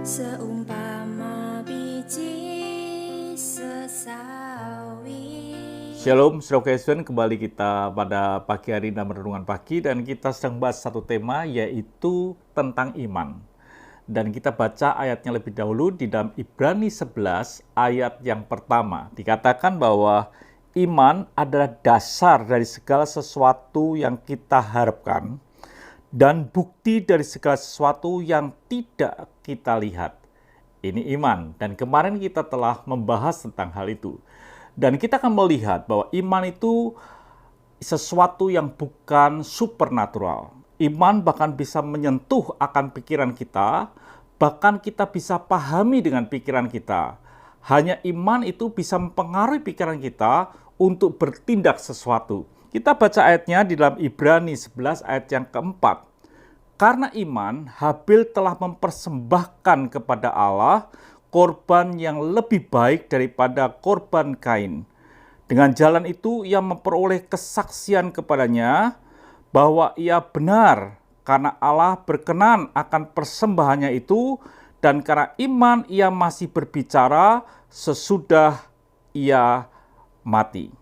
seumpama biji sesawi. Shalom, Saudara Kristen, kembali kita pada pagi hari dalam renungan pagi dan kita sedang bahas satu tema yaitu tentang iman. Dan kita baca ayatnya lebih dahulu di dalam Ibrani 11 ayat yang pertama. Dikatakan bahwa iman adalah dasar dari segala sesuatu yang kita harapkan dan bukti dari segala sesuatu yang tidak kita lihat. Ini iman, dan kemarin kita telah membahas tentang hal itu. Dan kita akan melihat bahwa iman itu sesuatu yang bukan supernatural. Iman bahkan bisa menyentuh akan pikiran kita, bahkan kita bisa pahami dengan pikiran kita. Hanya iman itu bisa mempengaruhi pikiran kita untuk bertindak sesuatu. Kita baca ayatnya di dalam Ibrani 11 ayat yang keempat. Karena iman, Habil telah mempersembahkan kepada Allah korban yang lebih baik daripada korban Kain. Dengan jalan itu ia memperoleh kesaksian kepadanya bahwa ia benar karena Allah berkenan akan persembahannya itu, dan karena iman ia masih berbicara sesudah ia mati.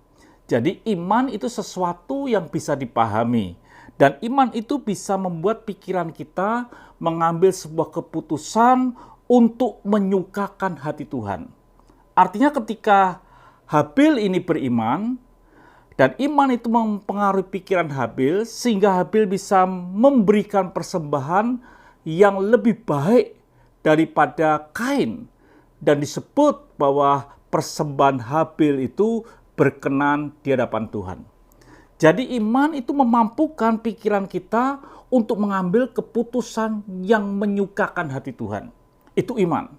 Jadi iman itu sesuatu yang bisa dipahami, dan iman itu bisa membuat pikiran kita mengambil sebuah keputusan untuk menyukakan hati Tuhan. Artinya ketika Habil ini beriman, dan iman itu mempengaruhi pikiran Habil, sehingga Habil bisa memberikan persembahan yang lebih baik daripada Kain. Dan disebut bahwa persembahan Habil itu berkenan di hadapan Tuhan. Jadi iman itu memampukan pikiran kita untuk mengambil keputusan yang menyukakan hati Tuhan. Itu iman.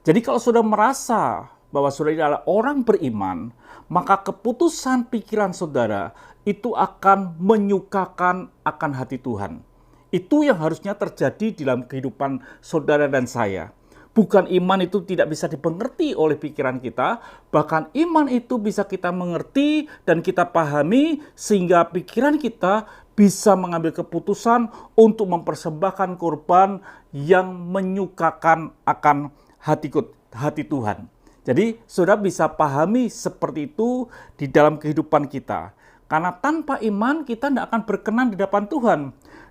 Jadi kalau saudara merasa bahwa saudara adalah orang beriman, maka keputusan pikiran saudara itu akan menyukakan akan hati Tuhan. Itu yang harusnya terjadi dalam kehidupan saudara dan saya. Bukan iman itu tidak bisa dimengerti oleh pikiran kita, bahkan iman itu bisa kita mengerti dan kita pahami sehingga pikiran kita bisa mengambil keputusan untuk mempersembahkan korban yang menyukakan akan hati Tuhan. Jadi saudara bisa pahami seperti itu di dalam kehidupan kita. Karena tanpa iman kita tidak akan berkenan di hadapan Tuhan.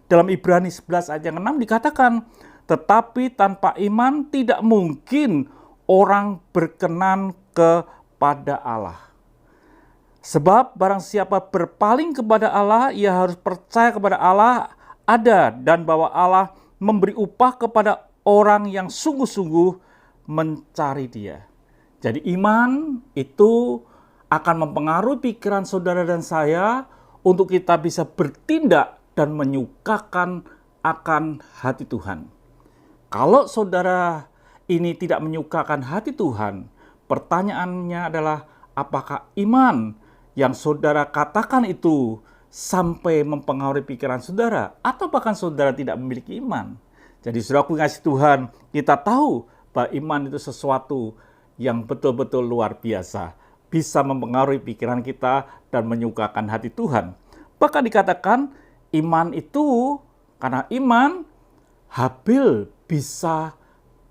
Dalam Ibrani 11 ayat yang 6 dikatakan, tetapi tanpa iman tidak mungkin orang berkenan kepada Allah. Sebab barang siapa berpaling kepada Allah, ia harus percaya kepada Allah ada dan bahwa Allah memberi upah kepada orang yang sungguh-sungguh mencari Dia. Jadi iman itu akan mempengaruhi pikiran saudara dan saya untuk kita bisa bertindak dan menyukakan akan hati Tuhan. Kalau saudara ini tidak menyukakan hati Tuhan, pertanyaannya adalah apakah iman yang saudara katakan itu sampai mempengaruhi pikiran saudara, atau bahkan saudara tidak memiliki iman. Jadi saudaraku kasih Tuhan, kita tahu bahwa iman itu sesuatu yang betul-betul luar biasa, bisa mempengaruhi pikiran kita dan menyukakan hati Tuhan. Bahkan dikatakan iman itu, karena iman, Habil bisa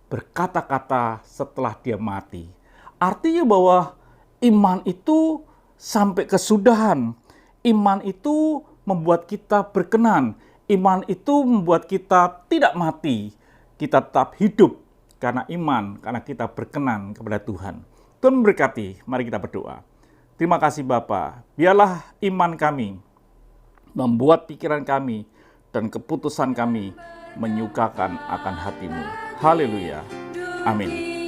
berkata-kata setelah dia mati. Artinya bahwa iman itu sampai kesudahan. Iman itu membuat kita berkenan. Iman itu membuat kita tidak mati. Kita tetap hidup karena iman, karena kita berkenan kepada Tuhan. Tuhan memberkati, mari kita berdoa. Terima kasih Bapa, biarlah iman kami membuat pikiran kami dan keputusan kami menyukakan akan hati-Mu. Haleluya. Amin.